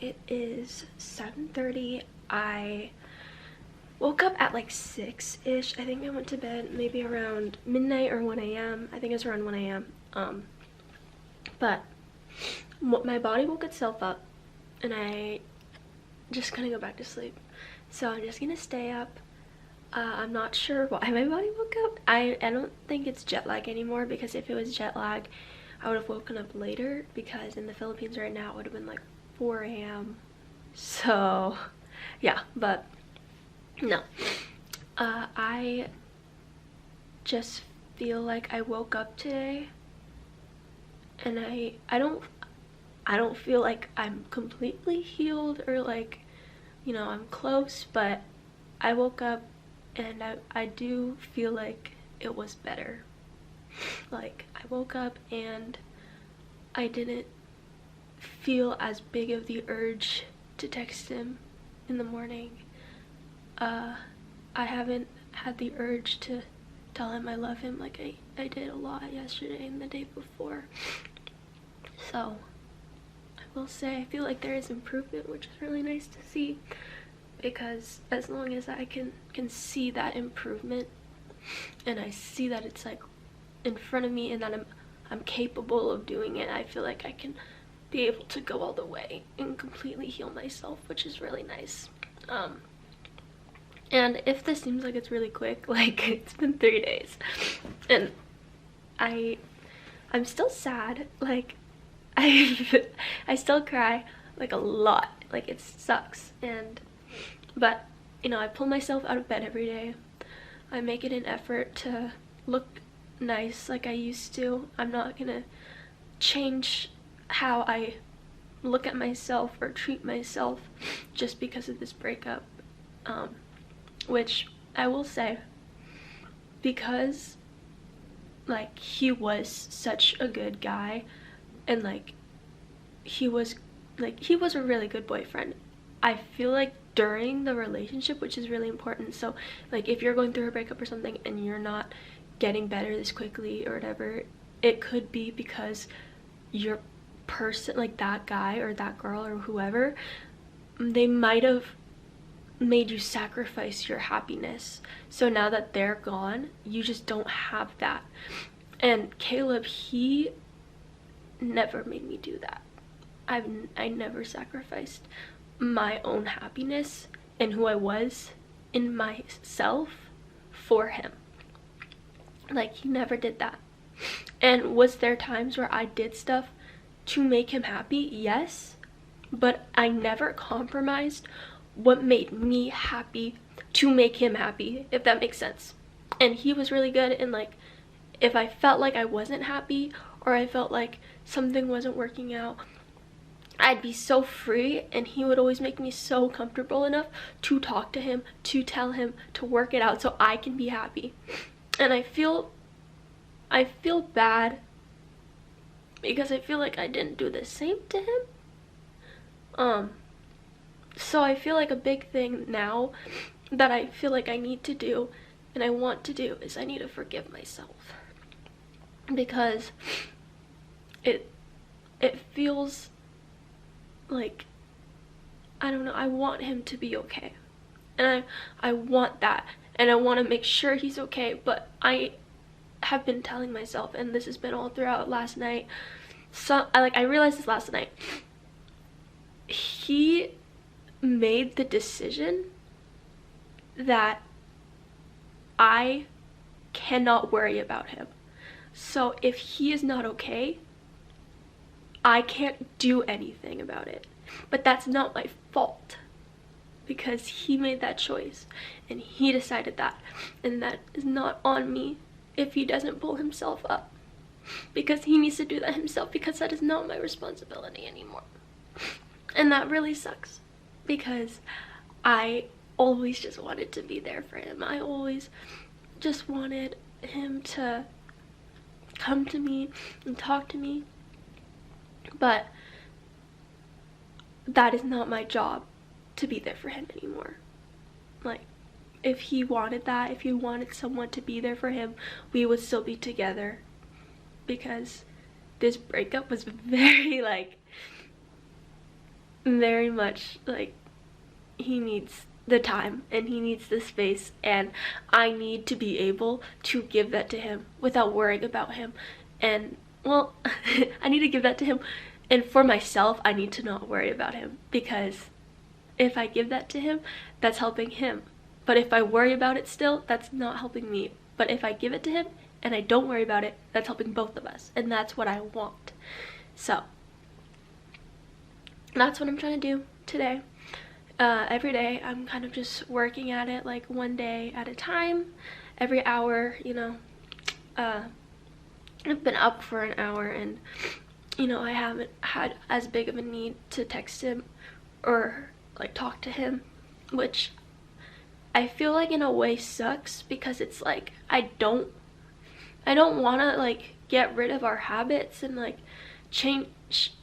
It is 7:30. I woke up at like 6-ish. I think I went to bed maybe around midnight or 1 a.m. I think it was around 1 a.m. But my body woke itself up and I just couldn't go back to sleep. So I'm just gonna stay up. I'm not sure why my body woke up. I don't think it's jet lag anymore, because if it was jet lag, I would have woken up later, because in the Philippines right now it would have been like 4 a.m. So yeah, but no. I just feel like I woke up today and I don't feel like I'm completely healed or like, you know, I'm close, but I woke up and I do feel like it was better. Like, I woke up and I didn't feel as big of the urge to text him in the morning. I haven't had the urge to tell him I love him like I did a lot yesterday and the day before. So I will say I feel like there is improvement, which is really nice to see, because as long as I can see that improvement and I see that it's like in front of me and that I'm capable of doing it, I feel like I can be able to go all the way and completely heal myself, which is really nice. And if this seems like it's really quick, like, it's been 3 days and I'm still sad. Like, I still cry like a lot. Like, it sucks. But you know, I pull myself out of bed every day. I make it an effort to look nice like I used to. I'm not gonna change how I look at myself or treat myself just because of this breakup. Which I will say, because like he was such a good guy and like he was a really good boyfriend, I feel like during the relationship, which is really important, so like if you're going through a breakup or something and you're not getting better this quickly or whatever, it could be because your person, like that guy or that girl or whoever, they might have made you sacrifice your happiness. So now that they're gone, you just don't have that. And Caleb, he never made me do that. I never sacrificed my own happiness and who I was in myself for him. Like, he never did that. And was there times where I did stuff to make him happy? Yes, but I never compromised what made me happy to make him happy, if that makes sense. And he was really good, and like, if I felt like I wasn't happy or I felt like something wasn't working out, I'd be so free, and he would always make me so comfortable enough to talk to him, to tell him, to work it out so I can be happy. And I feel bad because I feel like I didn't do the same to him. So I feel like a big thing now that I feel like I need to do and I want to do is I need to forgive myself, because it feels like, I don't know, I want him to be okay, and I want that, and I want to make sure he's okay. But I have been telling myself, and this has been all throughout last night, so I realized this last night, he made the decision that I cannot worry about him. So if he is not okay, I can't do anything about it. But that's not my fault, because he made that choice and he decided that, and that is not on me if he doesn't pull himself up, because he needs to do that himself, because that is not my responsibility anymore. And that really sucks, because I always just wanted to be there for him. I always just wanted him to come to me and talk to me. But that is not my job to be there for him anymore. Like, if he wanted that, if he wanted someone to be there for him, we would still be together, because this breakup was very like, very much like he needs the time and he needs the space, and I need to be able to give that to him without worrying about him. And well, I need to give that to him, and for myself I need to not worry about him, because if I give that to him, that's helping him. But if I worry about it still, that's not helping me. But if I give it to him and I don't worry about it, that's helping both of us, and that's what I want. So that's what I'm trying to do today. Every day I'm kind of just working at it, like one day at a time, every hour, you know. I've been up for an hour, and you know, I haven't had as big of a need to text him or like talk to him, which I feel like in a way sucks, because it's like I don't want to like get rid of our habits and like change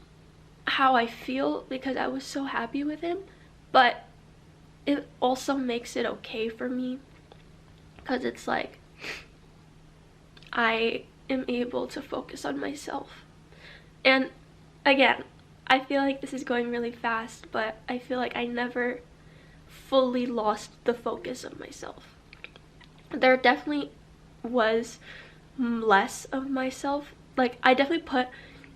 how I feel, because I was so happy with him. But it also makes it okay for me, because it's like I am able to focus on myself. And again, I feel like this is going really fast, but I feel like I never fully lost the focus of myself. There definitely was less of myself. Like, I definitely put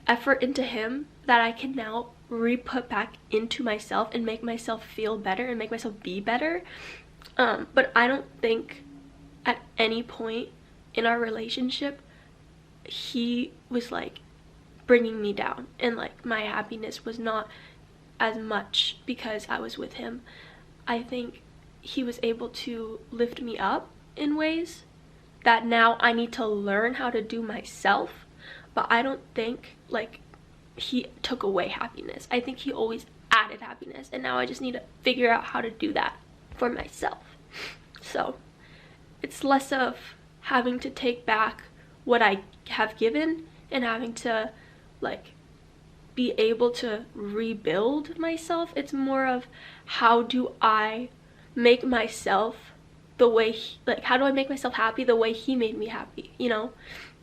effort into him that I can now re-put back into myself and make myself feel better and make myself be better. But I don't think at any point in our relationship he was like bringing me down, and like my happiness was not as much because I was with him. I think he was able to lift me up in ways that now I need to learn how to do myself. But I don't think like he took away happiness. I think he always added happiness, and now I just need to figure out how to do that for myself. So it's less of having to take back what I have given and having to like be able to rebuild myself. It's more of how do I make myself the way like how do I make myself happy the way he made me happy, you know?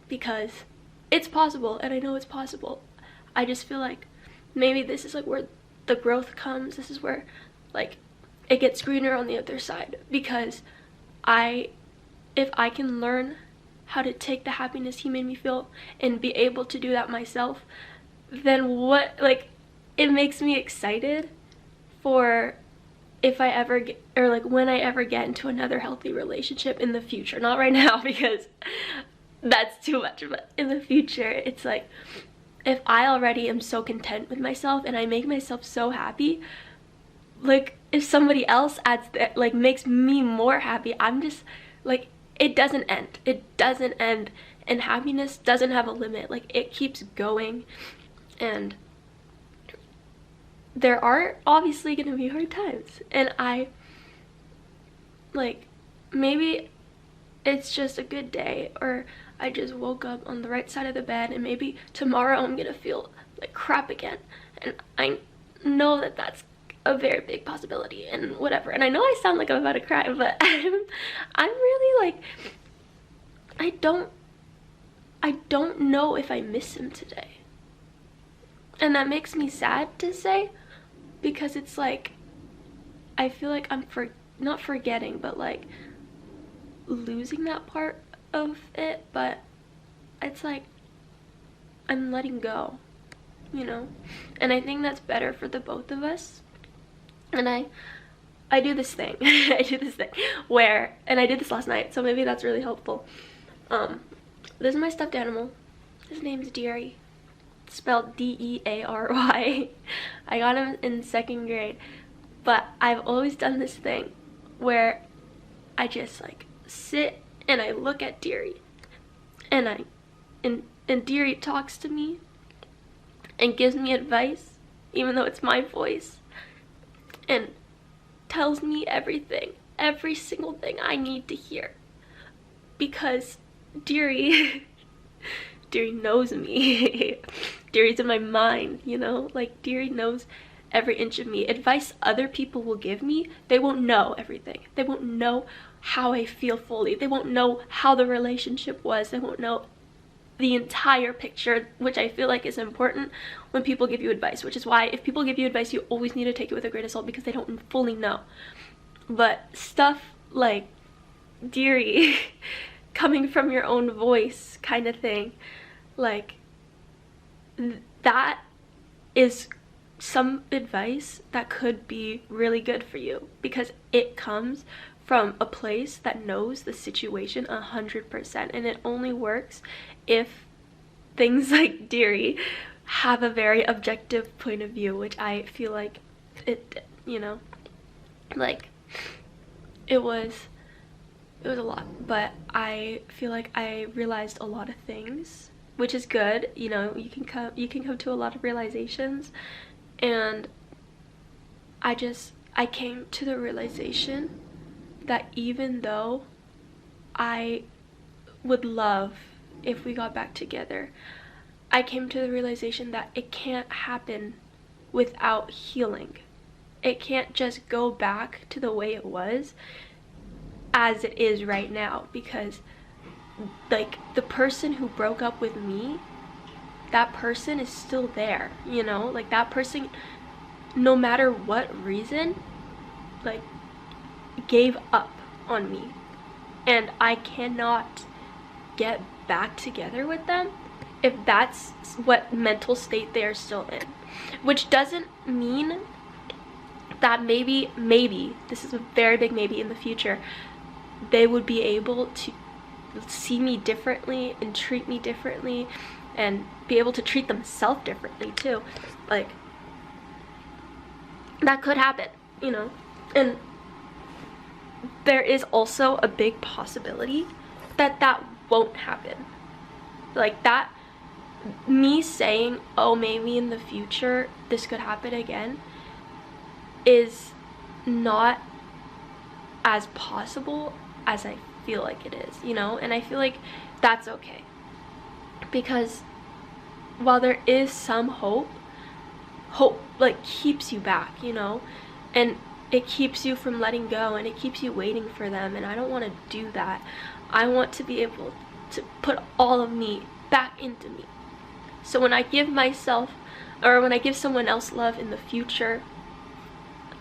Because it's possible, and I know it's possible. I just feel like maybe this is like where the growth comes. This is where like it gets greener on the other side, because if I can learn how to take the happiness he made me feel and be able to do that myself, then what, like, it makes me excited for if I ever get, or like when I ever get into another healthy relationship in the future. Not right now, because that's too much, but in the future, it's like if I already am so content with myself and I make myself so happy, like if somebody else adds that, like makes me more happy, I'm just like, it doesn't end. It doesn't end, and happiness doesn't have a limit. Like, it keeps going. And there are obviously gonna be hard times, and I like, maybe it's just a good day, or I just woke up on the right side of the bed, and maybe tomorrow I'm gonna feel like crap again, and I know that that's a very big possibility, and whatever. And I know I sound like I'm about to cry, but I'm really like, I don't know if I miss him today. And that makes me sad to say, because it's like I feel like I'm not forgetting, but like losing that part of it. But it's like I'm letting go, you know? And I think that's better for the both of us. And I do this thing I do this thing where, and I did this last night, so maybe that's really helpful. This is my stuffed animal. His name's Deary, spelled D-E-A-R-Y. I got him in 2nd grade, but I've always done this thing where I just like sit and I look at Deary, and Deary talks to me and gives me advice, even though it's my voice, and tells me everything, every single thing I need to hear, because Deary knows me. Deary's in my mind, you know? Like, Deary knows every inch of me. Advice other people will give me, they won't know everything. They won't know how I feel fully. They won't know how the relationship was. They won't know the entire picture, which I feel like is important when people give you advice, which is why if people give you advice, you always need to take it with a grain of salt because they don't fully know. But stuff like dearie coming from your own voice kind of thing, like that is some advice that could be really good for you because it comes from a place that knows the situation 100%, and it only works if things like dearie have a very objective point of view, which I feel like it, you know, like it was a lot, but I feel like I realized a lot of things, which is good. You know, you can come to a lot of realizations, and I came to the realization that even though I would love if we got back together, I came to the realization that it can't happen without healing. It can't just go back to the way it was as it is right now, because like the person who broke up with me, that person is still there, you know, like that person, no matter what reason, like gave up on me, and I cannot get back together with them if that's what mental state they're still in. Which doesn't mean that maybe this is a very big maybe, in the future they would be able to see me differently and treat me differently and be able to treat themselves differently too. Like that could happen, you know. And there is also a big possibility that that won't happen. Like that, me saying, oh, maybe in the future this could happen again, is not as possible as I feel like it is, you know. And I feel like that's okay, because while there is some hope like keeps you back, you know, and it keeps you from letting go, and it keeps you waiting for them, and I don't want to do that. I want to be able to put all of me back into me, so when I give myself, or when I give someone else love in the future,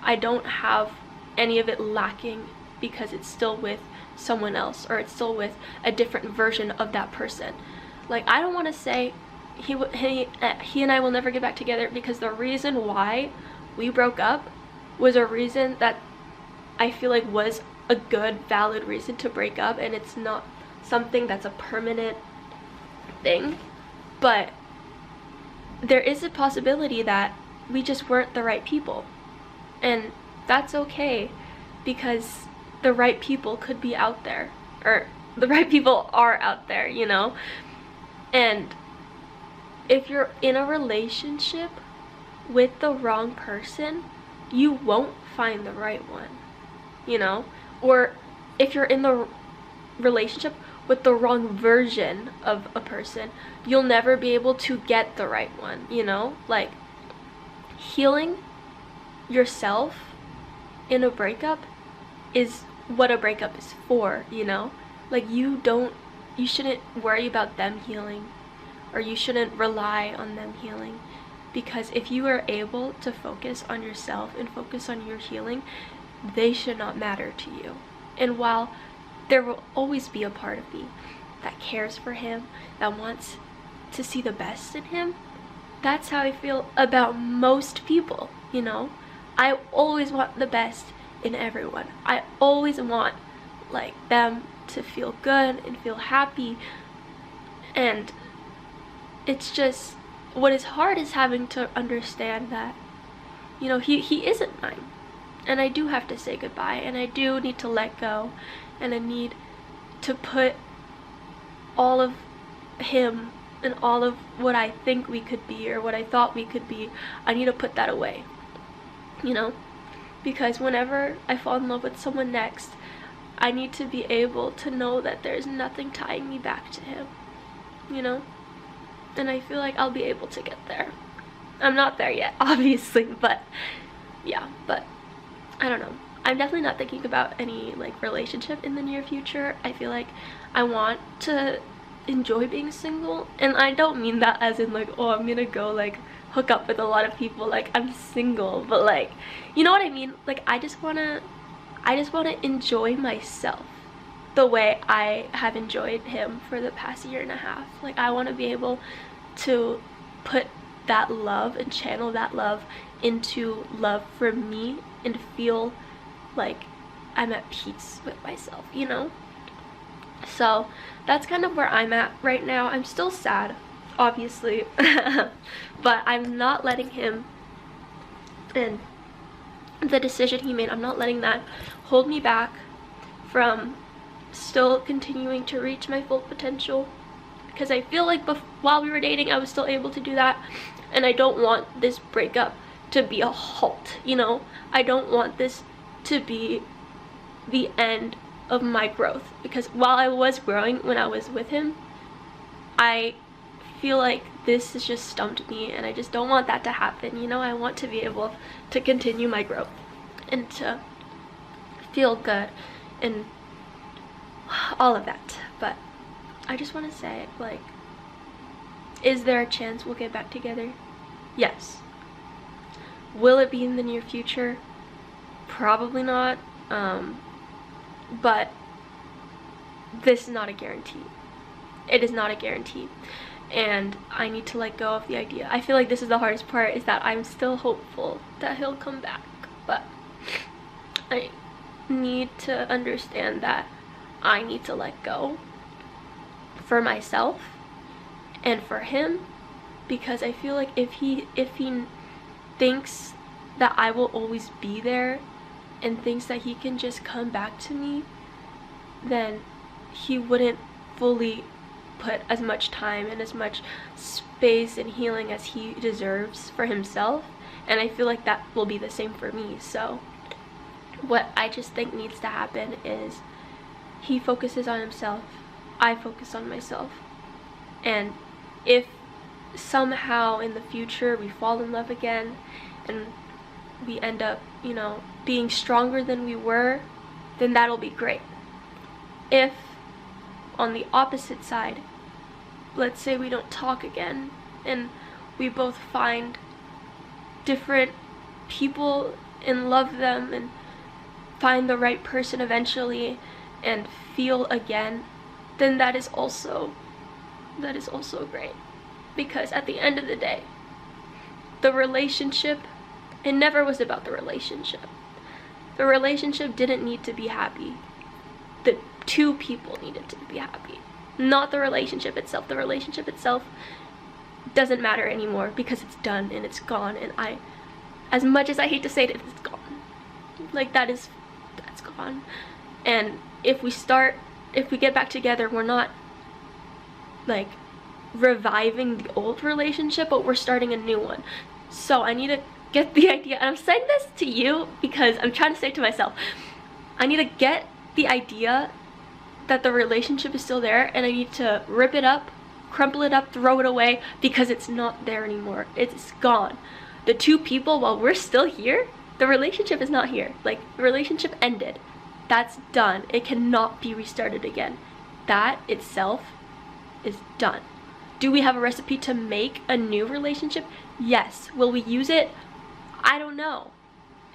I don't have any of it lacking because it's still with someone else, or it's still with a different version of that person. Like I don't want to say he and I will never get back together, because the reason why we broke up was a reason that I feel like was a good, valid reason to break up, and it's not something that's a permanent thing. But there is a possibility that we just weren't the right people, and that's okay, because the right people could be out there, or the right people are out there, you know. And if you're in a relationship with the wrong person, you won't find the right one, you know. Or if you're in the relationship with the wrong version of a person, you'll never be able to get the right one, you know. Like healing yourself in a breakup is what a breakup is for, you know. Like you shouldn't worry about them healing, or you shouldn't rely on them healing, because if you are able to focus on yourself and focus on your healing, they should not matter to you. And while there will always be a part of me that cares for him, that wants to see the best in him, that's how I feel about most people, you know. I always want the best in everyone. I always want like them to feel good and feel happy. And it's just, what is hard is having to understand that, you know, he isn't mine, and I do have to say goodbye, and I do need to let go, and I need to put all of him and all of what I think we could be, or what I thought we could be, I need to put that away, you know. Because whenever I fall in love with someone next, I need to be able to know that there's nothing tying me back to him, you know. And I feel like I'll be able to get there. I'm not there yet, obviously, but yeah. But I don't know, I'm definitely not thinking about any like relationship in the near future. I feel like I want to enjoy being single. And I don't mean that as in like, oh, I'm gonna go like hook up with a lot of people, like I'm single, but like, you know what I mean? Like I just wanna enjoy myself the way I have enjoyed him for the past year and a half. Like I want to be able to put that love and channel that love into love for me and feel like I'm at peace with myself, you know? So that's kind of where I'm at right now. I'm still sad, obviously, but I'm not letting him, and the decision he made, I'm not letting that hold me back from still continuing to reach my full potential, because I feel like while we were dating I was still able to do that, and I don't want this breakup to be a halt, you know? I don't want this to be the end of my growth, because while I was growing when I was with him, I feel like this has just stumped me, and I just don't want that to happen, you know? I want to be able to continue my growth and to feel good and all of that. But I just want to say, like, is there a chance we'll get back together? Yes. Will it be in the near future? Probably not. But this is not a guarantee. It is not a guarantee, and I need to let go of the idea. I feel like this is the hardest part, is that I'm still hopeful that he'll come back, but I need to understand that I need to let go for myself and for him, because I feel like if he thinks that I will always be there and thinks that he can just come back to me, then he wouldn't fully put as much time and as much space and healing as he deserves for himself, and I feel like that will be the same for me. So what I just think needs to happen is he focuses on himself, I focus on myself, and if somehow in the future we fall in love again and we end up, you know, being stronger than we were, then that'll be great. If on the opposite side, let's say we don't talk again and we both find different people and love them and find the right person eventually and feel again, then that is also great. Because at the end of the day, the relationship, it never was about the relationship. The relationship didn't need to be happy. The two people needed to be happy, not the relationship itself. The relationship itself doesn't matter anymore because it's done and it's gone, and as much as I hate to say it, it's gone. Like that's gone. And if we get back together, we're not like reviving the old relationship, but we're starting a new one. So I need to get the idea, and I'm saying this to you because I'm trying to say it to myself, I need to get the idea that the relationship is still there, and I need to rip it up, crumple it up, throw it away, because it's not there anymore. It's gone. The two people, while we're still here, the relationship is not here. Like, the relationship ended. That's done. It cannot be restarted again. That itself is done. Do we have a recipe to make a new relationship? Yes. Will we use it? I don't know.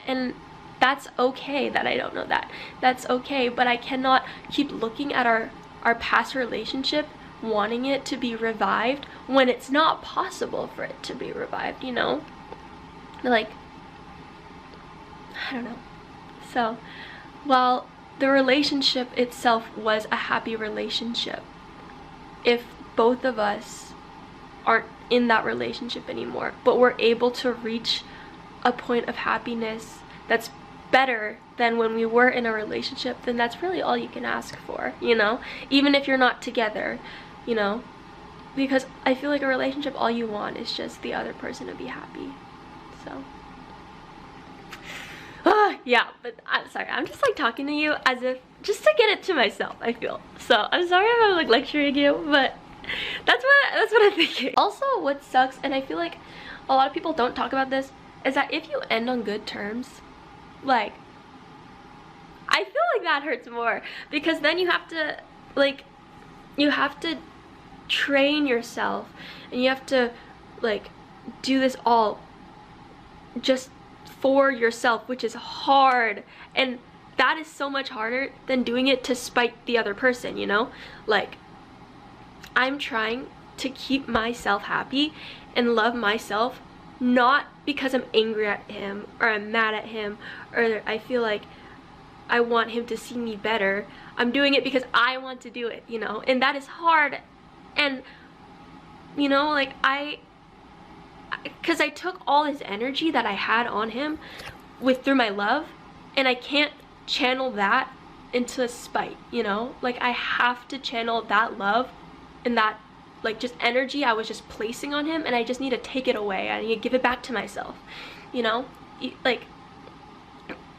And that's okay that I don't know that. That's okay, but I cannot keep looking at our past relationship, wanting it to be revived when it's not possible for it to be revived, you know? Like, I don't know. So, while the relationship itself was a happy relationship, if both of us aren't in that relationship anymore, but we're able to reach a point of happiness that's better than when we were in a relationship, then that's really all you can ask for, you know? Even if you're not together, you know? Because I feel like a relationship, all you want is just the other person to be happy. So yeah, but I'm sorry, I'm just like talking to you as if just to get it to myself, I feel. So I'm sorry if I'm like lecturing you, but that's what I'm thinking. Also, what sucks, and I feel like a lot of people don't talk about this, is that if you end on good terms, like, I feel like that hurts more, because then you have to, like, you have to train yourself, and you have to like do this all just for yourself, which is hard. And that is so much harder than doing it to spite the other person, you know? Like, I'm trying to keep myself happy and love myself, not because I'm angry at him or I'm mad at him or I feel like I want him to see me better. I'm doing it because I want to do it, you know? And that is hard. And, you know, like, because I took all his energy that I had on him through my love, and I can't channel that into spite, you know? Like, I have to channel that love and that, like, just energy I was just placing on him, and I just need to take it away. I need to give it back to myself, you know? Like,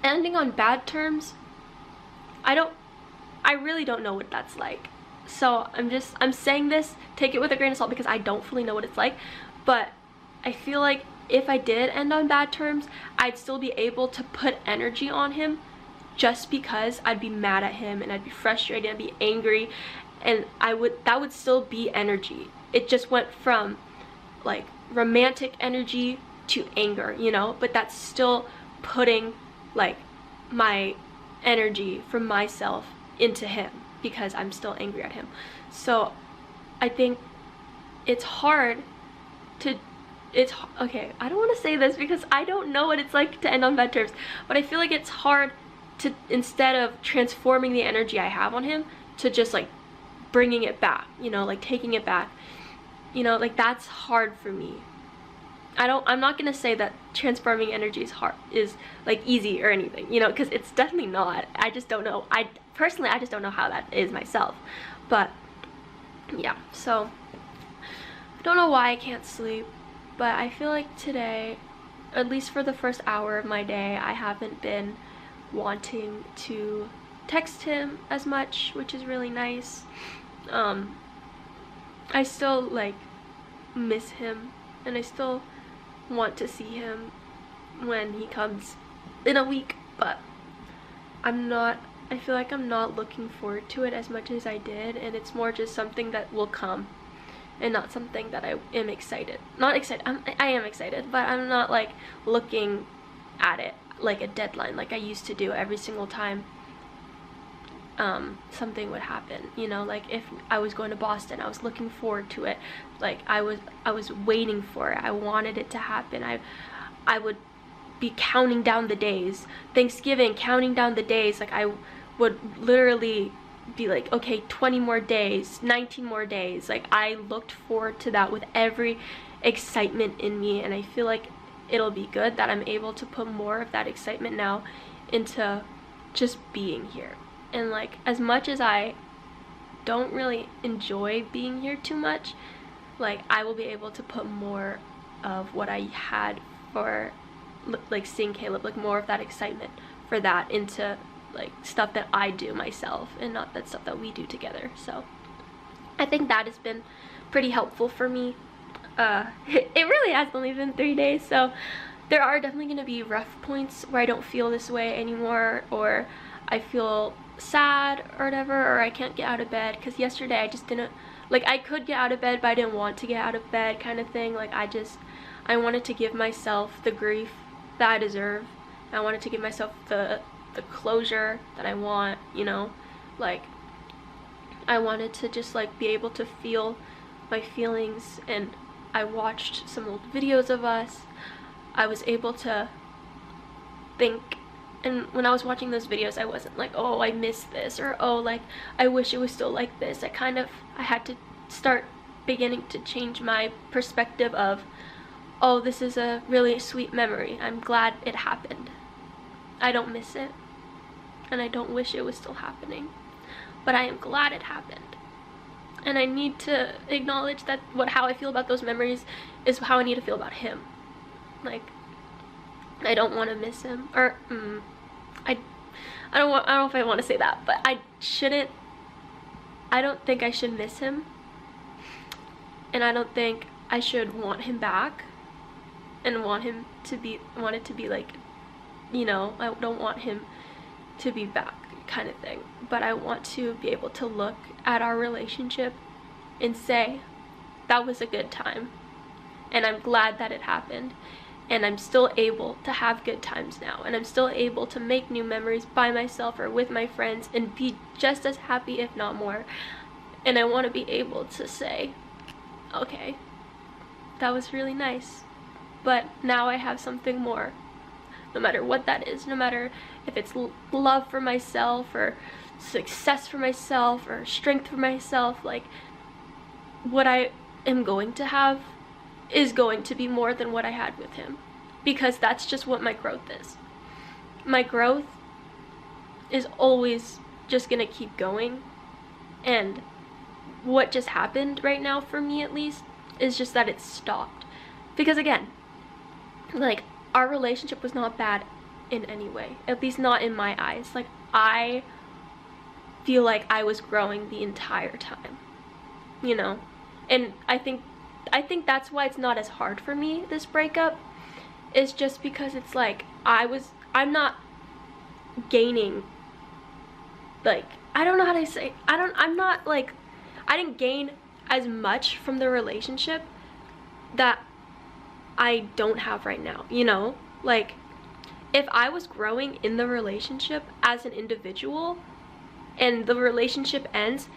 ending on bad terms, I really don't know what that's like. So I'm saying this, take it with a grain of salt, because I don't fully know what it's like, but I feel like if I did end on bad terms, I'd still be able to put energy on him, just because I'd be mad at him and I'd be frustrated, I'd be angry, and that would still be energy. It just went from like romantic energy to anger, you know? But that's still putting like my energy from myself into him, because I'm still angry at him. So I think it's hard to, okay, I don't want to say this because I don't know what it's like to end on bad terms, but I feel like it's hard to, instead of transforming the energy I have on him, to just like bringing it back, you know, like taking it back, you know, like that's hard for me. I'm not gonna say that transforming energy is like easy or anything, you know, because it's definitely not. I just don't know. Personally, I just don't know how that is myself. But yeah, so I don't know why I can't sleep, but I feel like today, at least for the first hour of my day, I haven't been wanting to text him as much, which is really nice. I still like miss him, and I still want to see him when he comes in a week, but I feel like I'm not looking forward to it as much as I did, and it's more just something that will come and not something that I am excited. Not excited, I am excited, but I'm not like looking at it like a deadline like I used to do every single time something would happen, you know? Like if I was going to Boston, I was looking forward to it. Like I was waiting for it. I wanted it to happen. I would be counting down the days. Thanksgiving, counting down the days. Like I would literally be like, okay, 20 more days, 19 more days. Like I looked forward to that with every excitement in me, and I feel like it'll be good that I'm able to put more of that excitement now into just being here. And like, as much as I don't really enjoy being here too much, like I will be able to put more of what I had for like seeing Caleb, like more of that excitement for that into like stuff that I do myself and not that stuff that we do together. So I think that has been pretty helpful for me. It really has only been 3 days, so there are definitely going to be rough points where I don't feel this way anymore, or I feel sad or whatever, or I can't get out of bed, because yesterday I just didn't, like I could get out of bed but I didn't want to get out of bed kind of thing. Like I wanted to give myself the grief that I deserve. I wanted to give myself the closure that I want, you know? Like I wanted to just like be able to feel my feelings, and I watched some old videos of us. I was able to think, and when I was watching those videos, I wasn't like, oh, I miss this, or oh, like I wish it was still like this. I had to start beginning to change my perspective of, oh, this is a really sweet memory. I'm glad it happened. I don't miss it, and I don't wish it was still happening, but I am glad it happened. And I need to acknowledge that how I feel about those memories is how I need to feel about him. Like, I don't want to miss him, or I don't know if I want to say that, but I don't think I should miss him, and I don't think I should want him back and want it to be like, you know, I don't want him to be back kind of thing. But I want to be able to look at our relationship and say that was a good time, and I'm glad that it happened, and I'm still able to have good times now, and I'm still able to make new memories by myself or with my friends and be just as happy, if not more. And I want to be able to say, okay, that was really nice, but now I have something more. No matter what that is, no matter if it's love for myself or success for myself or strength for myself, like, what I am going to have is going to be more than what I had with him, because that's just what my growth is. My growth is always just gonna keep going, and what just happened right now, for me at least, is just that it stopped. Because again, like, our relationship was not bad in any way, at least not in my eyes. Like, I feel like I was growing the entire time, you know? And I think that's why it's not as hard for me, this breakup, is just because it's like, I'm not gaining, like, I don't know how to say, I'm not like, I didn't gain as much from the relationship that I don't have right now, you know? Like, if I was growing in the relationship as an individual and the relationship ends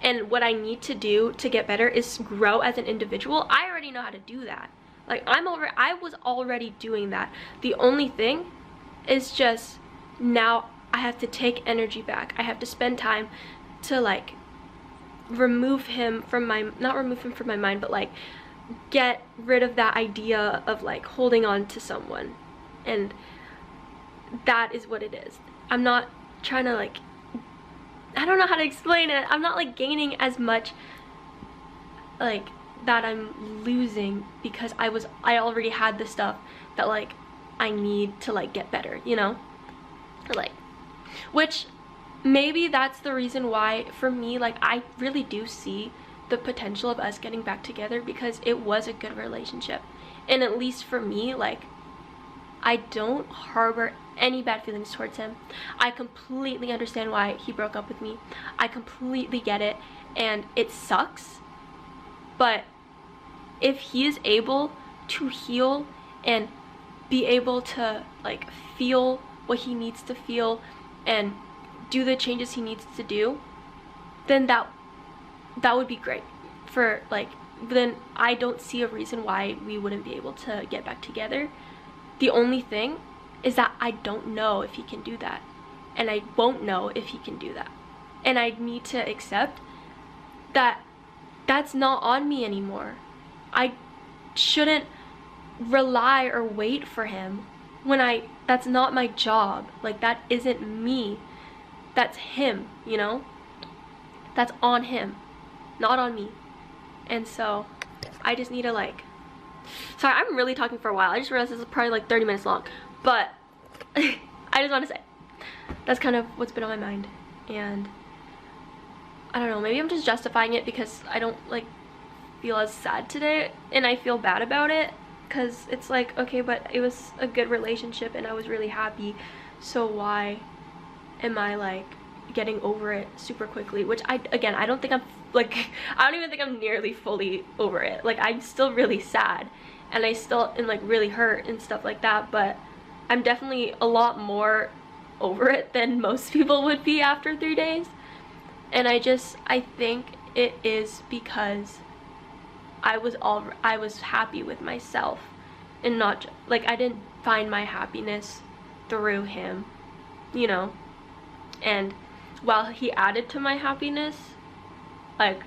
and what I need to do to get better is grow as an individual, I already know how to do that. Like, I was already doing that. The only thing is just now I have to take energy back. I have to spend time to, like, remove him from my, not remove him from my mind, but like get rid of that idea of like holding on to someone. And that is what it is. I'm not trying to, like, I don't know how to explain it. I'm not like gaining as much, like, that I'm losing, because I already had the stuff that, like, I need to, like, get better, you know? Like, which maybe that's the reason why, for me, like, I really do see the potential of us getting back together, because it was a good relationship. And at least for me, like, I don't harbor any bad feelings towards him. I completely understand why he broke up with me. I completely get it, and it sucks. But if he is able to heal and be able to, like, feel what he needs to feel and do the changes he needs to do, then that would be great. For, like, then I don't see a reason why we wouldn't be able to get back together. The only thing is that I don't know if he can do that, and I won't know if he can do that, and I need to accept that that's not on me anymore. I shouldn't rely or wait for him when that's not my job. Like, that isn't me, that's him, you know? That's on him, not on me. And so I just need to, like, sorry, I'm really talking for a while. I just realized this is probably like 30 minutes long, but I just want to say that's kind of what's been on my mind. And I don't know, maybe I'm just justifying it because I don't, like, feel as sad today, and I feel bad about it, because it's like, okay, but it was a good relationship and I was really happy, so why am I, like, getting over it super quickly? Which I don't think I'm, like, I don't even think I'm nearly fully over it. Like, I'm still really sad, and I still am, like, really hurt and stuff like that, but I'm definitely a lot more over it than most people would be after 3 days. And I think it is because I was happy with myself, and not, like, I didn't find my happiness through him, you know? And while he added to my happiness, like,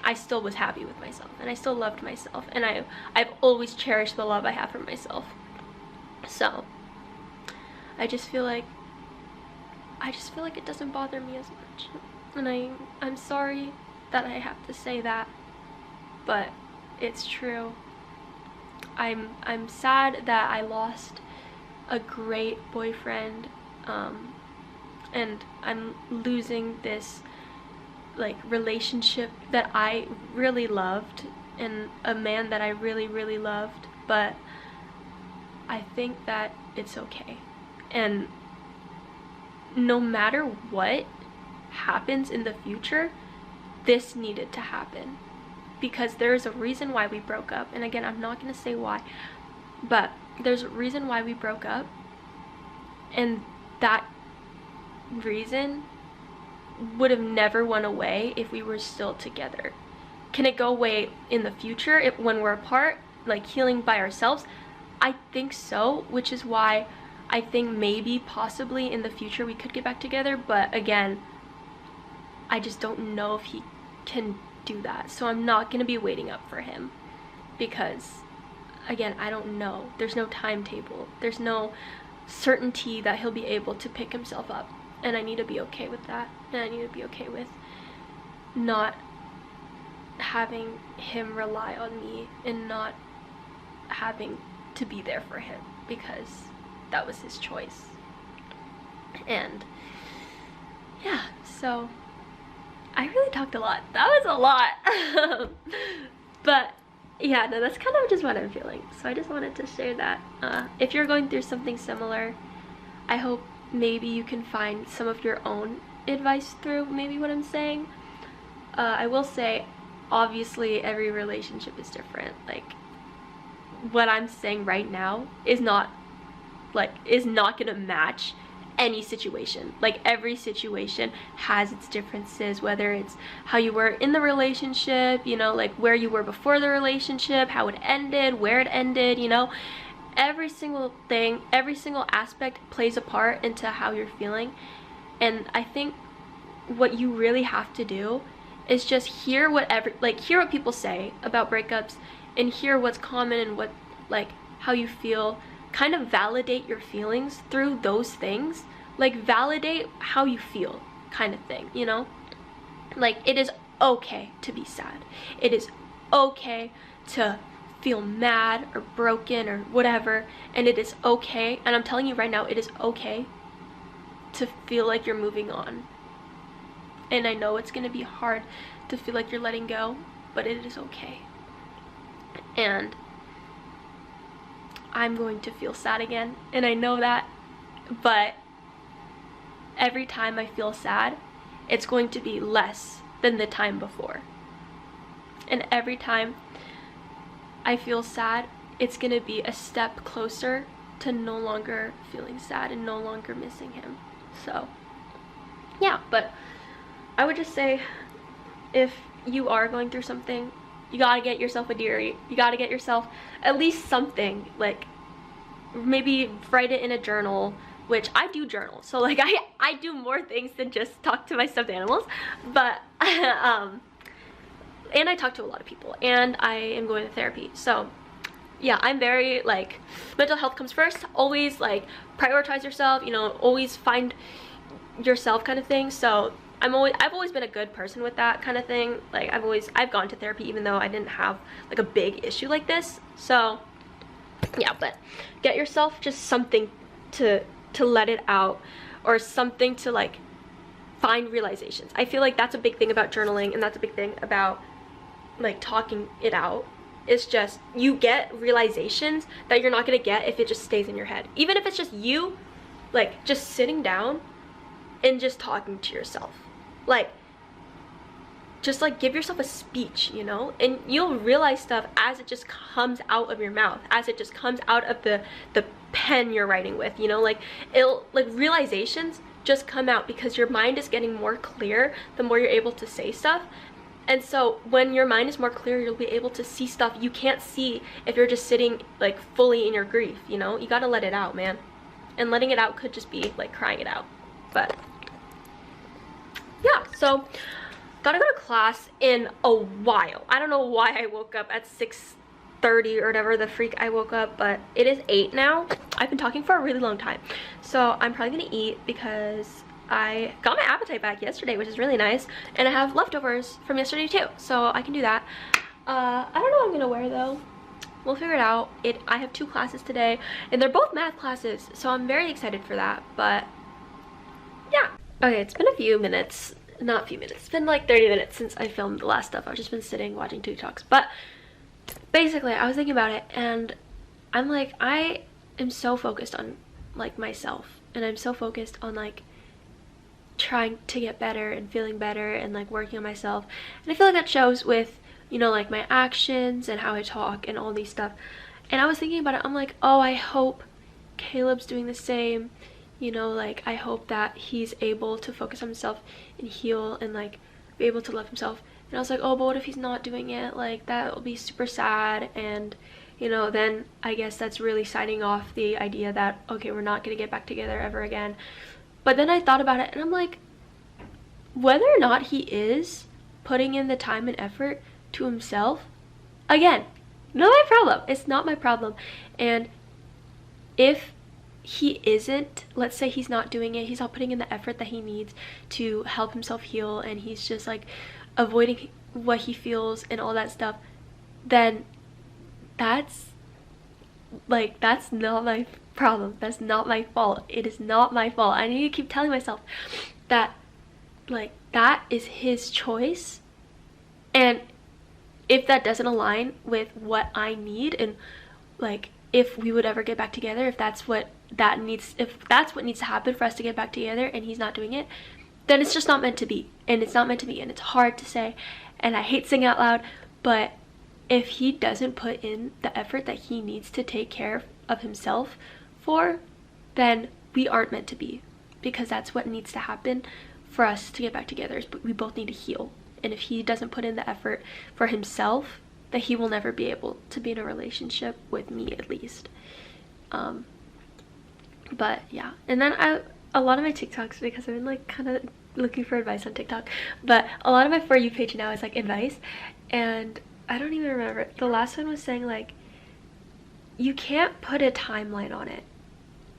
I still was happy with myself, and I still loved myself, and I've always cherished the love I have for myself. So I just feel like it doesn't bother me as much, and I'm sorry that I have to say that, but it's true. I'm sad that I lost a great boyfriend, and I'm losing this, like, relationship that I really loved, and a man that I really, really loved. But I think that it's okay, and no matter what happens in the future, this needed to happen, because there's a reason why we broke up. And again, I'm not going to say why, but there's a reason why we broke up, and that reason would have never went away if we were still together. Can it go away in the future when we're apart, like healing by ourselves? I think so, which is why I think maybe possibly in the future we could get back together. But again, I just don't know if he can do that, so I'm not going to be waiting up for him, because again, I don't know. There's no timetable, there's no certainty that he'll be able to pick himself up, and I need to be okay with that. And I need to be okay with not having him rely on me and not having to be there for him, because that was his choice. And yeah, so I really talked a lot. That was a lot. But yeah, no, that's kind of just what I'm feeling. So I just wanted to share that. If you're going through something similar, I hope maybe you can find some of your own advice through maybe what I'm saying. I will say, obviously every relationship is different. Like, what I'm saying right now is not gonna match any situation. Like, every situation has its differences, whether it's how you were in the relationship, you know, like where you were before the relationship, how it ended, where it ended, you know. Every single thing, every single aspect plays a part into how you're feeling. And I think what you really have to do is just hear hear what people say about breakups, and hear what's common and what, like, how you feel. Kind of validate your feelings through those things. Like, validate how you feel, kind of thing, you know? Like, it is okay to be sad. It is okay to feel mad or broken or whatever, and it is okay, and I'm telling you right now, it is okay to feel like you're moving on. And I know it's gonna be hard to feel like you're letting go, but it is okay. And I'm going to feel sad again, and I know that, but every time I feel sad, it's going to be less than the time before. And every time I feel sad, it's gonna be a step closer to no longer feeling sad and no longer missing him. So yeah, but I would just say, if you are going through something, you gotta get yourself a diary. You gotta get yourself at least something, like maybe write it in a journal, which I do journal, so like I do more things than just talk to my stuffed animals, but and I talk to a lot of people, and I am going to therapy. So yeah, I'm very, like, mental health comes first. Always, like, prioritize yourself, you know, always find yourself, kind of thing. So I've always been a good person with that kind of thing. Like, I've gone to therapy even though I didn't have like a big issue like this. So yeah, but get yourself just something to let it out, or something to, like, find realizations. I feel like that's a big thing about journaling, and that's a big thing about, like, talking it out. It's just, you get realizations that you're not gonna get if it just stays in your head. Even if it's just you, like, just sitting down and just talking to yourself. Like, just, like, give yourself a speech, you know? And you'll realize stuff as it just comes out of your mouth, as it just comes out of the pen you're writing with, you know? Like, realizations just come out because your mind is getting more clear the more you're able to say stuff. And so when your mind is more clear, you'll be able to see stuff you can't see if you're just sitting, like, fully in your grief, you know? You gotta let it out, man. And letting it out could just be, like, crying it out. But yeah, so gotta go to class in a while. I don't know why I woke up at 6:30 or whatever the freak I woke up, but it is 8 now. I've been talking for a really long time, so I'm probably gonna eat because I got my appetite back yesterday, which is really nice, and I have leftovers from yesterday too, so I can do that. I don't know what I'm gonna wear though. We'll figure it out. I have 2 classes today, and they're both math classes, so I'm very excited for that. But yeah, okay, it's been a few minutes, not a few minutes, it's been like 30 minutes since I filmed the last stuff. I've just been sitting watching TikToks, but basically I was thinking about it, and I'm like, I am so focused on, like, myself, and I'm so focused on, like, trying to get better and feeling better and like working on myself. And I feel like that shows with, you know, like my actions and how I talk and all these stuff. And I was thinking about it, I'm like, oh, I hope Caleb's doing the same, you know, like I hope that he's able to focus on himself and heal and like be able to love himself. And I was like, oh, but what if he's not doing it? Like that will be super sad. And you know, then I guess that's really signing off the idea that, okay, we're not gonna get back together ever again. But then I thought about it and I'm like, whether or not he is putting in the time and effort to himself, again, not my problem. It's not my problem. And if he isn't, let's say he's not doing it, he's not putting in the effort that he needs to help himself heal, and he's just like avoiding what he feels and all that stuff, then that's not my problem. That's not my fault. It is not my fault. I need to keep telling myself that like that is his choice, and if that doesn't align with what I need, and like if we would ever get back together, if that's what needs to happen for us to get back together and he's not doing it, then it's just not meant to be. And it's not meant to be, and it's hard to say, and I hate saying out loud, but if he doesn't put in the effort that he needs to take care of himself for, then we aren't meant to be, because that's what needs to happen for us to get back together. But we both need to heal, and if he doesn't put in the effort for himself, that he will never be able to be in a relationship with me, at least. But yeah, and then a lot of my TikToks, because I've been like kind of looking for advice on TikTok, but a lot of my For You page now is like advice, and I don't even remember. The last one was saying like, you can't put a timeline on it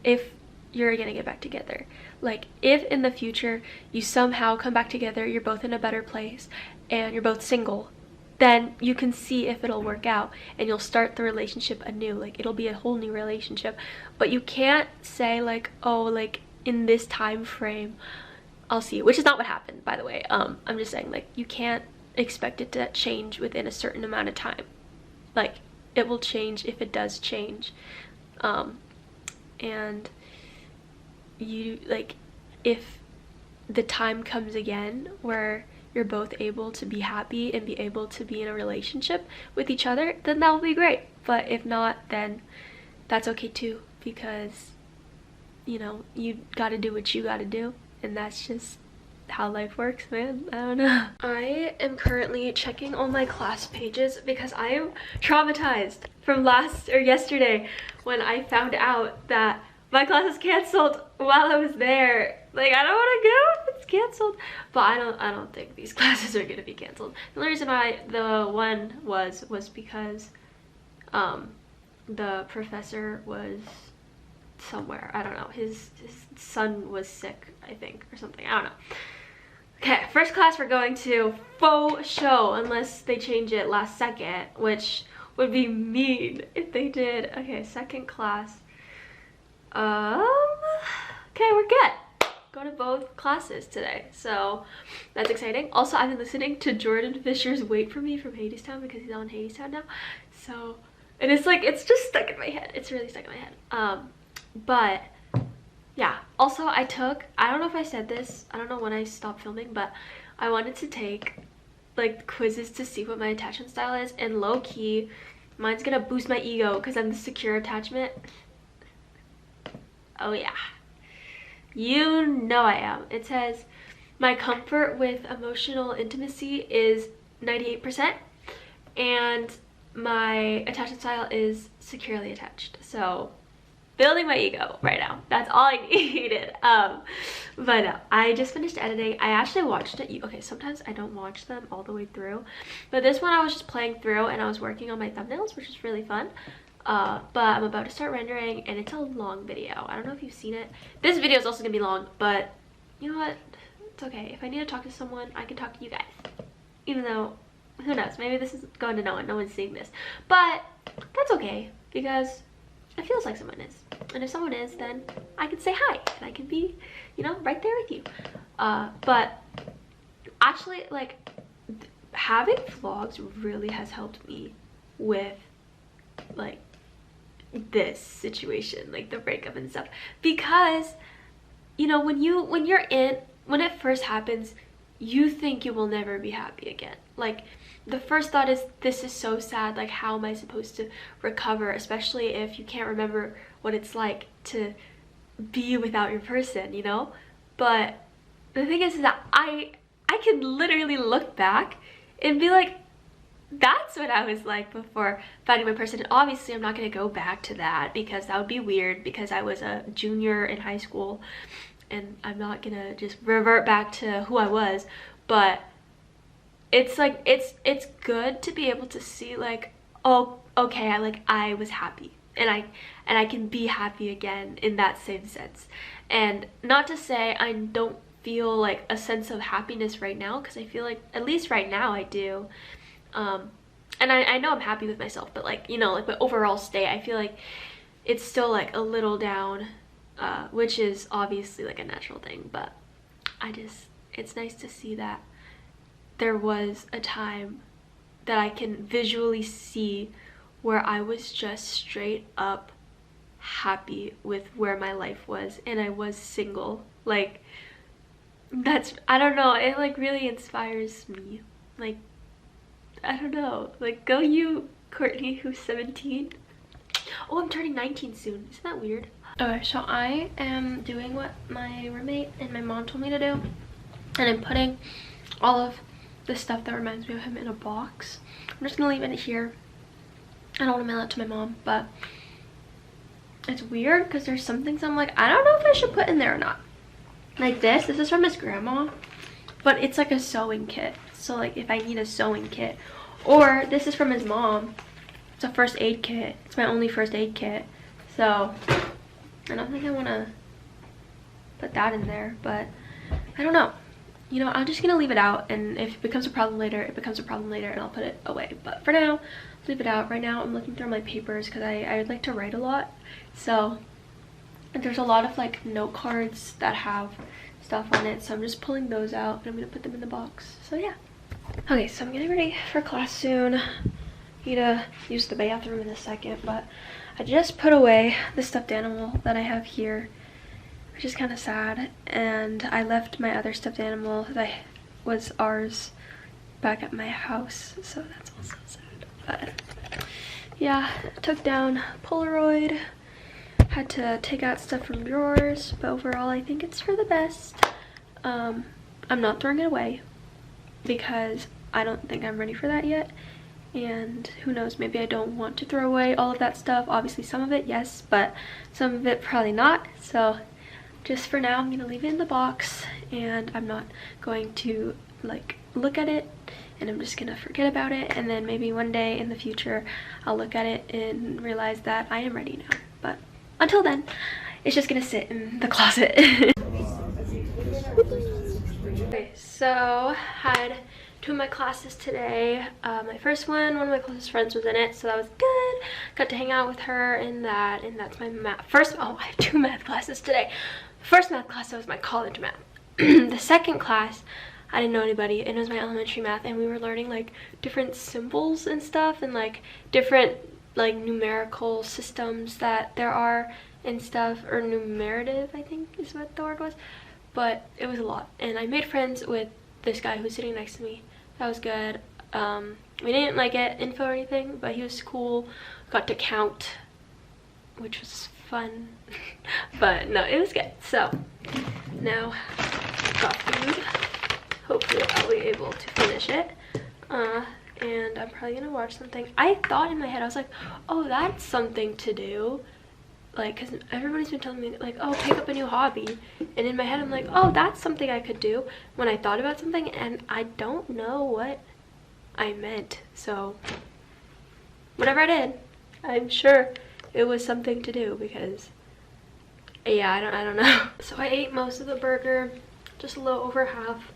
if you're gonna get back together. Like if in the future you somehow come back together, you're both in a better place and you're both single, then you can see if it'll work out and you'll start the relationship anew. Like it'll be a whole new relationship. But you can't say like, oh, like in this time frame I'll see, which is not what happened, by the way. I'm just saying like you can't expect it to change within a certain amount of time. Like it will change if it does change. And you like, if the time comes again where you're both able to be happy and be able to be in a relationship with each other, then that will be great. But if not, then that's okay too, because you know, you gotta do what you gotta do, and that's just how life works, man. I don't know. I am currently checking all my class pages because I am traumatized from yesterday when I found out that my class is canceled while I was there. Like, I don't want to go if it's canceled, but I don't think these classes are gonna be canceled. The only reason why the one was because the professor was somewhere. I don't know. His son was sick, I think, or something. I don't know. Okay, first class we're going to faux show, unless they change it last second, which would be mean if they did. Okay, second class. Okay, we're good. Go to both classes today, so that's exciting. Also, I've been listening to Jordan Fisher's Wait For Me from Hadestown because he's on Hadestown now. So, and it's like, it's just stuck in my head. It's really stuck in my head. But yeah, also I don't know if I said this, I don't know when I stopped filming, but I wanted to take like quizzes to see what my attachment style is, and low-key mine's gonna boost my ego because I'm the secure attachment. Oh yeah, you know I am. It says my comfort with emotional intimacy is 98%, and my attachment style is securely attached. So building my ego right now, that's all I needed. But no, I just finished editing. I actually watched it. Okay, sometimes I don't watch them all the way through, but this one I was just playing through and I was working on my thumbnails, which is really fun. But I'm about to start rendering, and it's a long video. I don't know if you've seen it. This video is also gonna be long, but you know what, it's okay. If I need to talk to someone, I can talk to you guys, even though, who knows, maybe this is going to no one, no one's seeing this, but that's okay, because it feels like someone is, and if someone is, then I can say hi and I can be, you know, right there with you. But actually, like, having vlogs really has helped me with like this situation, like the breakup and stuff, because you know, when you're in when it first happens, you think you will never be happy again. Like, the first thought is, this is so sad, like how am I supposed to recover, especially if you can't remember what it's like to be without your person, you know? But the thing is that I can literally look back and be like, that's what I was like before finding my person. And obviously I'm not going to go back to that because that would be weird, because I was a junior in high school and I'm not gonna just revert back to who I was. But it's like, it's good to be able to see like, oh, okay, I was happy, and I can be happy again in that same sense. And not to say I don't feel like a sense of happiness right now, because I feel like at least right now I do. And I know I'm happy with myself, but like, you know, like my overall state, I feel like it's still like a little down, which is obviously like a natural thing. But it's nice to see that there was a time that I can visually see where I was just straight up happy with where my life was, and I was single. Like, that's, I don't know, it like really inspires me. Like, I don't know, like, go you, Courtney, who's 17. Oh, I'm turning 19 soon. Isn't that weird? Okay, so I am doing what my roommate and my mom told me to do, and I'm putting all of the stuff that reminds me of him in a box. I'm just gonna leave it here. I don't want to mail it to my mom, but it's weird because there's some things I'm like, I don't know if I should put in there or not. Like this is from his grandma, but it's like a sewing kit. So like if I need a sewing kit, or this is from his mom. It's a first aid kit. It's my only first aid kit. So I don't think I want to put that in there, but I don't know. You know, I'm just gonna leave it out, and if it becomes a problem later, it becomes a problem later, and I'll put it away. But for now, leave it out. Right now I'm looking through my papers because I like to write a lot. So there's a lot of like note cards that have stuff on it, so I'm just pulling those out and I'm gonna put them in the box. So yeah. Okay, so I'm getting ready for class soon. Need to use the bathroom in a second, but I just put away the stuffed animal that I have here, which is kind of sad. And I left my other stuffed animal that was ours back at my house, so that's also sad. But yeah, took down Polaroid, had to take out stuff from drawers, but overall I think it's for the best. I'm not throwing it away because I don't think I'm ready for that yet. And who knows, maybe I don't want to throw away all of that stuff. Obviously some of it, yes, but some of it probably not. So just for now, I'm gonna leave it in the box, and I'm not going to like look at it, and I'm just gonna forget about it. And then maybe one day in the future, I'll look at it and realize that I am ready now. But until then, it's just gonna sit in the closet. Okay, so had two of my classes today. My first one of my closest friends was in it, so that was good. Got to hang out with her in that, and that's my math. Oh, I have two math classes today. First math class, that was my college math. The second class, I didn't know anybody, and it was my elementary math, and we were learning like different symbols and stuff, and like different like numerical systems that there are and stuff, or numerative, I think is what the word was. But it was a lot, and I made friends with this guy who was sitting next to me. That was good. We didn't like get info or anything, but he was cool. Got to count, which was fun. But no, it was good. So now I've got food. Hopefully I'll be able to finish it. And I'm probably gonna watch something. I thought in my head, I was like, oh, that's something to do. Like, because everybody's been telling me like, oh, pick up a new hobby, and in my head I'm like, oh, that's something I could do when I thought about something, and I don't know what I meant. So whatever I did, I'm sure it was something to do, because yeah, I don't know. So I ate most of the burger, just a little over half,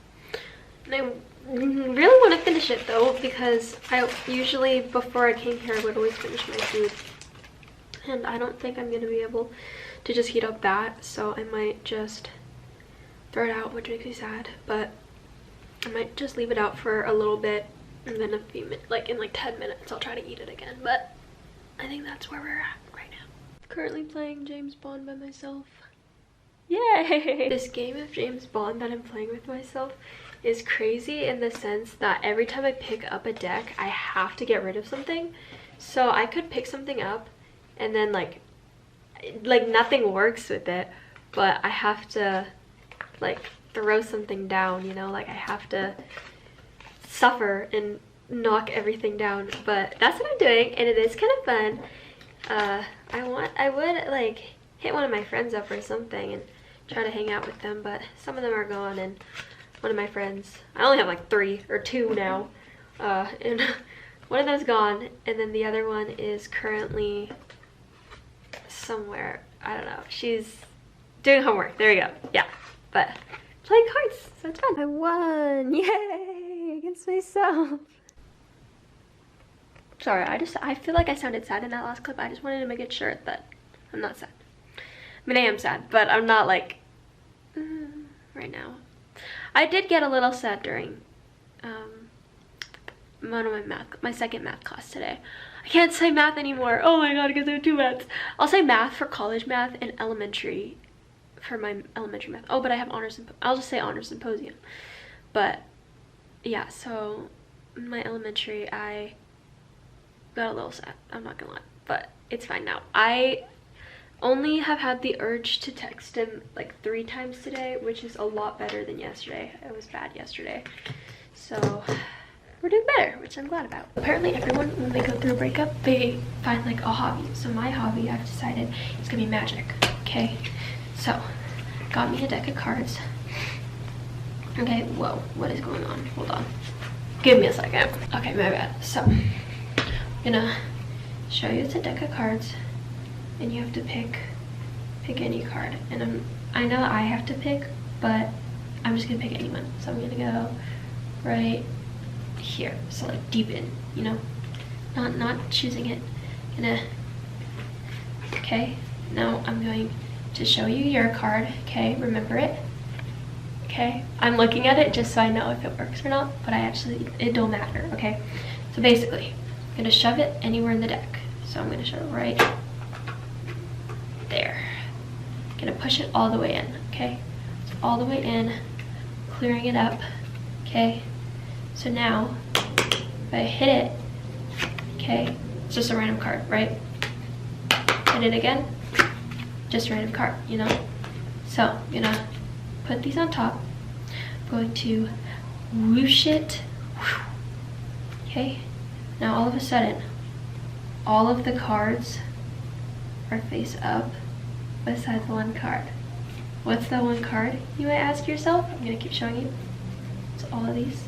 and I really want to finish it though, because I usually, before I came here, I would always finish my food. And I don't think I'm going to be able to just heat up that, so I might just throw it out, which makes me sad. But I might just leave it out for a little bit, and then a few minutes, like in like 10 minutes, I'll try to eat it again. But I think that's where we're at right now. Currently playing James Bond by myself. Yay! This game of James Bond that I'm playing with myself is crazy in the sense that every time I pick up a deck, I have to get rid of something. So I could pick something up and then like nothing works with it, but I have to like throw something down, you know, like I have to suffer and knock everything down. But that's what I'm doing, and it is kind of fun. I would like hit one of my friends up or something and try to hang out with them, but some of them are gone, and one of my friends, I only have like 3 or 2 now, and one of them's gone, and then the other one is currently somewhere, I don't know, she's doing homework. There we go. Yeah, but playing cards, so it's fun. I won, yay, against myself. Sorry, I feel like I sounded sad in that last clip. I just wanted to make it sure that I'm not sad. I mean, I am sad, but I'm not like right now. I did get a little sad during one of my second math class today. I can't say math anymore. Oh my god, because I have 2 maths. I'll say math for college math and elementary for my elementary math. Oh, but I have honors. I'll just say honors symposium. But yeah, so in my elementary, I got a little sad. I'm not gonna lie, but it's fine now. I only have had the urge to text him like 3 times today, which is a lot better than yesterday. It was bad yesterday, so we're doing better, which I'm glad about. Apparently everyone, when they go through a breakup, they find like a hobby. So my hobby, I've decided, is gonna be magic. Okay, so got me a deck of cards. Okay, whoa, what is going on? Hold on, give me a second. Okay, my bad. So I'm gonna show you, it's a deck of cards, and you have to pick any card. And I know I have to pick, but I'm just gonna pick anyone. So I'm gonna go right here, so like deep in, you know, not choosing it. Okay, now I'm going to show you your card. Okay, remember it. Okay, I'm looking at it just so I know if it works or not, but it don't matter. Okay, so basically I'm gonna shove it anywhere in the deck. So I'm gonna shove it right there. I'm gonna push it all the way in. Okay, so all the way in, clearing it up. Okay, so now if I hit it, okay, it's just a random card, right? Hit it again, just a random card, you know? So I'm gonna put these on top. I'm going to whoosh it. Okay, now all of a sudden, all of the cards are face up besides one card. What's the one card, you might ask yourself? I'm gonna keep showing you. It's all of these.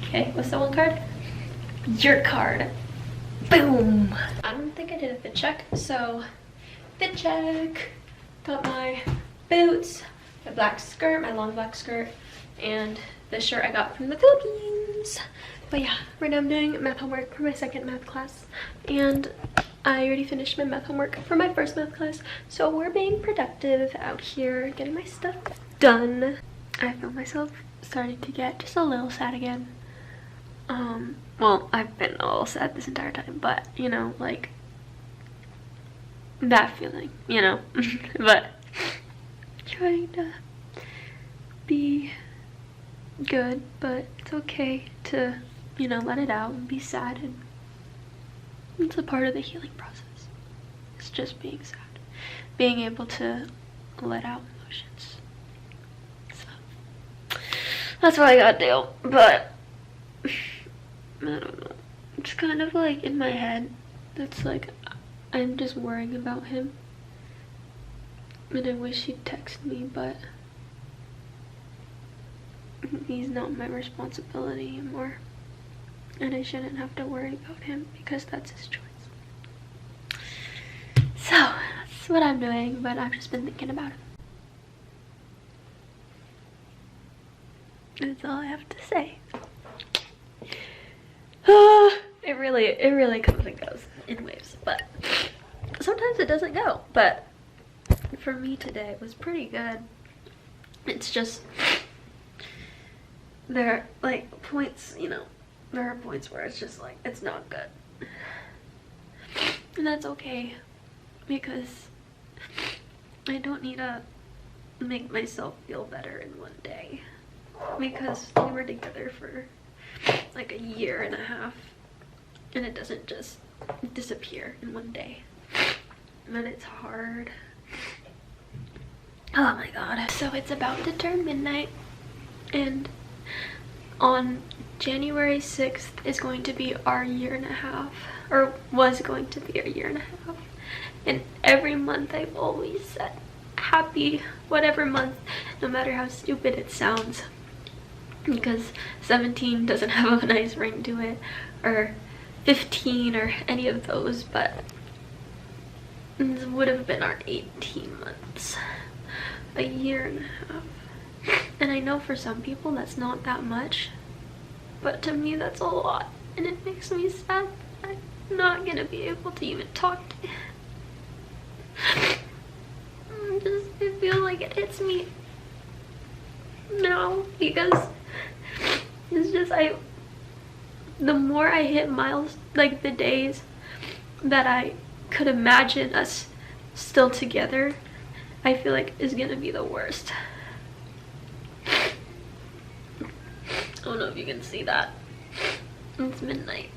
Okay, what's the one card? Your card. Boom! I don't think I did a fit check, so fit check. Got my boots, my black skirt, my long black skirt, and the shirt I got from the Philippines. But yeah, right now I'm doing math homework for my second math class, and I already finished my math homework for my first math class, so we're being productive out here, getting my stuff done. I feel myself starting to get just a little sad again. Well, I've been a little sad this entire time, but you know, like that feeling, you know. But trying to be good, but it's okay to, you know, let it out and be sad, and it's a part of the healing process. It's just being sad, being able to let out emotions. So that's what I gotta do. But I don't know, it's kind of like in my head, it's like I'm just worrying about him, and I wish he'd text me, but he's not my responsibility anymore, and I shouldn't have to worry about him because that's his choice. So that's what I'm doing, but I've just been thinking about him. That's all I have to say. It really comes and goes in waves, but sometimes it doesn't go. But for me today, it was pretty good. It's just, there are like points, you know, there are points where it's just like, it's not good. And that's okay, because I don't need a make myself feel better in one day, because we were together for like a year and a half, and it doesn't just disappear in one day. And it's hard. Oh my god. So it's about to turn midnight, and on January 6th is going to be our year and a half, or was going to be our year and a half. And every month I've always said happy whatever month, no matter how stupid it sounds, because 17 doesn't have a nice ring to it, or 15 or any of those, but this would have been our 18 months, a year and a half. And I know for some people that's not that much, but to me that's a lot, and it makes me sad that I'm not gonna be able to even talk to him. I feel like it hits me now, because it's just, the more I hit miles, like the days that I could imagine us still together, I feel like is gonna be the worst. I don't know if you can see that. It's midnight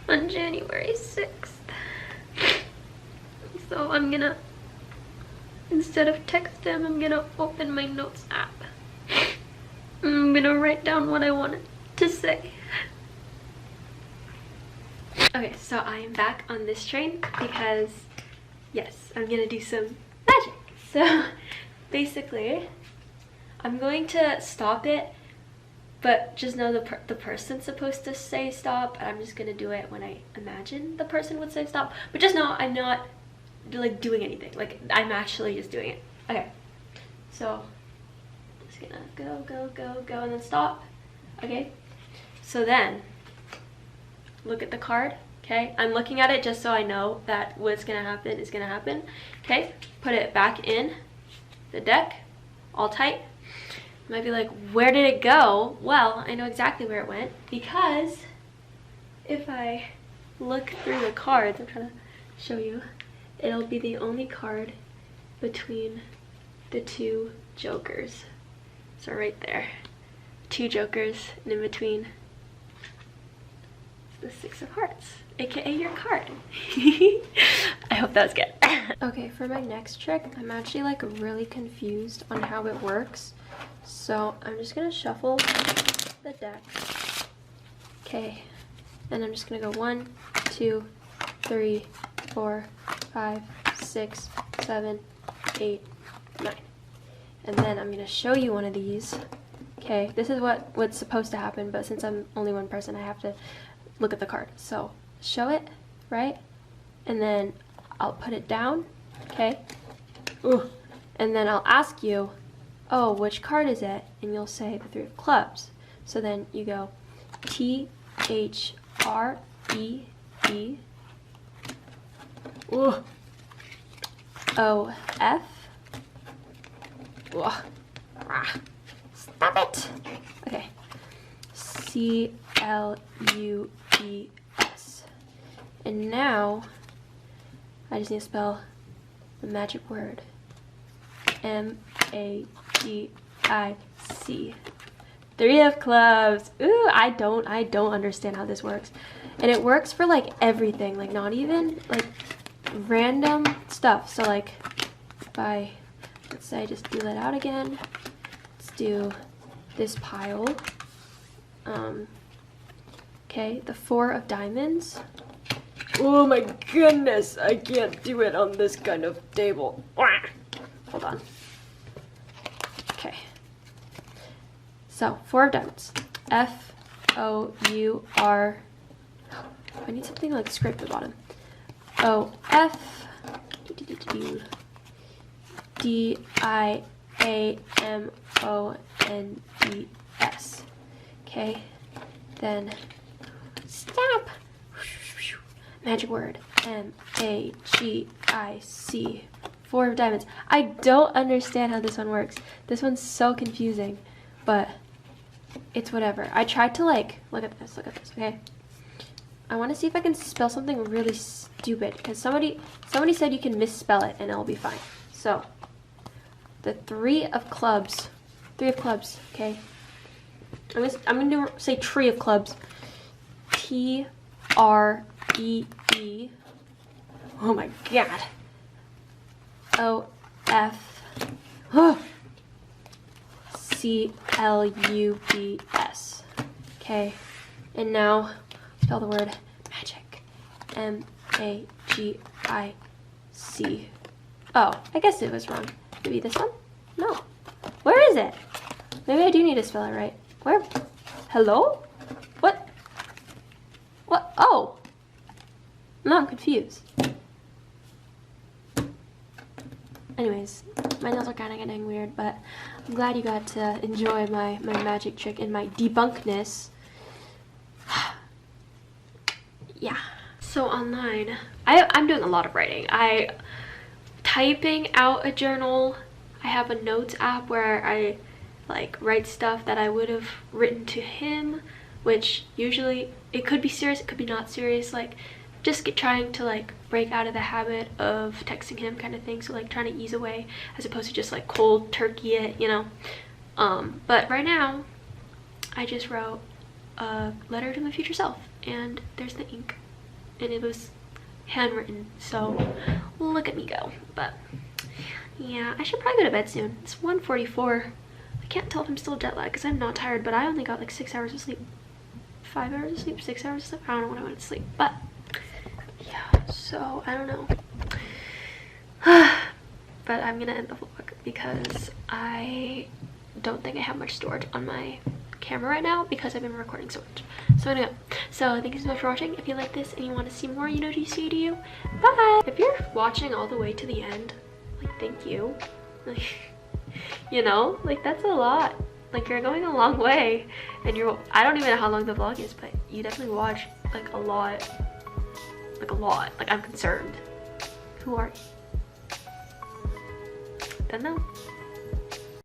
on January 6th. So I'm gonna, instead of text him, I'm gonna open my notes app. I'm gonna write down what I wanted to say. Okay, so I am back on this train because, yes, I'm gonna do some magic. So basically, I'm going to stop it, but just know the person's supposed to say stop, and I'm just gonna do it when I imagine the person would say stop. But just know I'm not like doing anything, like I'm actually just doing it. Okay, so just gonna go and then stop. Okay, so then look at the card. Okay, I'm looking at it just so I know that what's gonna happen is gonna happen. Okay, put it back in the deck, all tight. You might be like, where did it go? Well, I know exactly where it went, because if I look through the cards, I'm trying to show you, it'll be the only card between the two jokers. So right there, two jokers, and in between the 6 of hearts, aka your card. I hope that was good. Okay, for my next trick, I'm actually like really confused on how it works. So I'm just gonna shuffle the deck. Okay, and I'm just gonna go 1, 2, 3, 4, 5, 6, 7, 8, 9. And then I'm gonna show you one of these. Okay, this is what's supposed to happen, but since I'm only one person, I have to look at the card. So show it, right? And then I'll put it down, okay? Ooh. And then I'll ask you, oh, which card is it? And you'll say the 3 of clubs. So then you go T-H-R-E-E O-F. Stop it. Okay. C-L-U-E-S. And now I just need to spell the magic word. M-A-G-I-C. 3 of clubs. Ooh, I don't understand how this works. And it works for like everything, like not even like random stuff. So like if I, let's say I just deal it out again. Let's do this pile. Okay, the 4 of diamonds. Oh my goodness, I can't do it on this kind of table. Hold on. Okay. So, 4 of diamonds. F-O-U-R. I need something like script at the bottom. O-F. D-I-A-M-O-N-D-S. Okay. Then, stamp. Magic word. M-A-G-I-C. 4 of diamonds. I don't understand how this one works. This one's so confusing, but it's whatever. I tried to like, look at this, okay? I want to see if I can spell something really stupid, because somebody said you can misspell it and it'll be fine. So, the three of clubs. Three of clubs, okay? I'm gonna say tree of clubs. T-R-E-E. Oh my god. O-F. C-L-U-B-S. Okay. And now spell the word magic. M-A-G-I-C. Oh, I guess it was wrong. Maybe this one? No. Where is it? Maybe I do need to spell it right. Where? Hello? What? What? Oh! No, I'm confused. Anyways, my nails are kind of getting weird, but I'm glad you got to enjoy my magic trick and my debunkness. Yeah. So online, I'm doing a lot of writing. Typing out a journal. I have a notes app where I like write stuff that I would have written to him, which usually it could be serious, it could be not serious, like just trying to like break out of the habit of texting him kind of thing, so like trying to ease away as opposed to just like cold turkey it, you know. But right now I just wrote a letter to my future self, and there's the ink, and it was handwritten, so look at me go. But yeah, I should probably go to bed soon. It's 1:44. I can't tell if I'm still jet lagged because I'm not tired, but I only got like 6 hours of sleep. 5 hours of sleep, 6 hours of sleep. I don't know when I went to sleep, but yeah, so I don't know. But I'm gonna end the vlog because I don't think I have much storage on my camera right now because I've been recording so much. So I'm gonna go. So thank you so much for watching. If you like this and you want to see more, you know GC to you. Bye! If you're watching all the way to the end, like, thank you. Like, you know, like, that's a lot. Like, you're going a long way, and I don't even know how long the vlog is, but you definitely watch like a lot. Like a lot. Like, I'm concerned. Who are you? Don't know.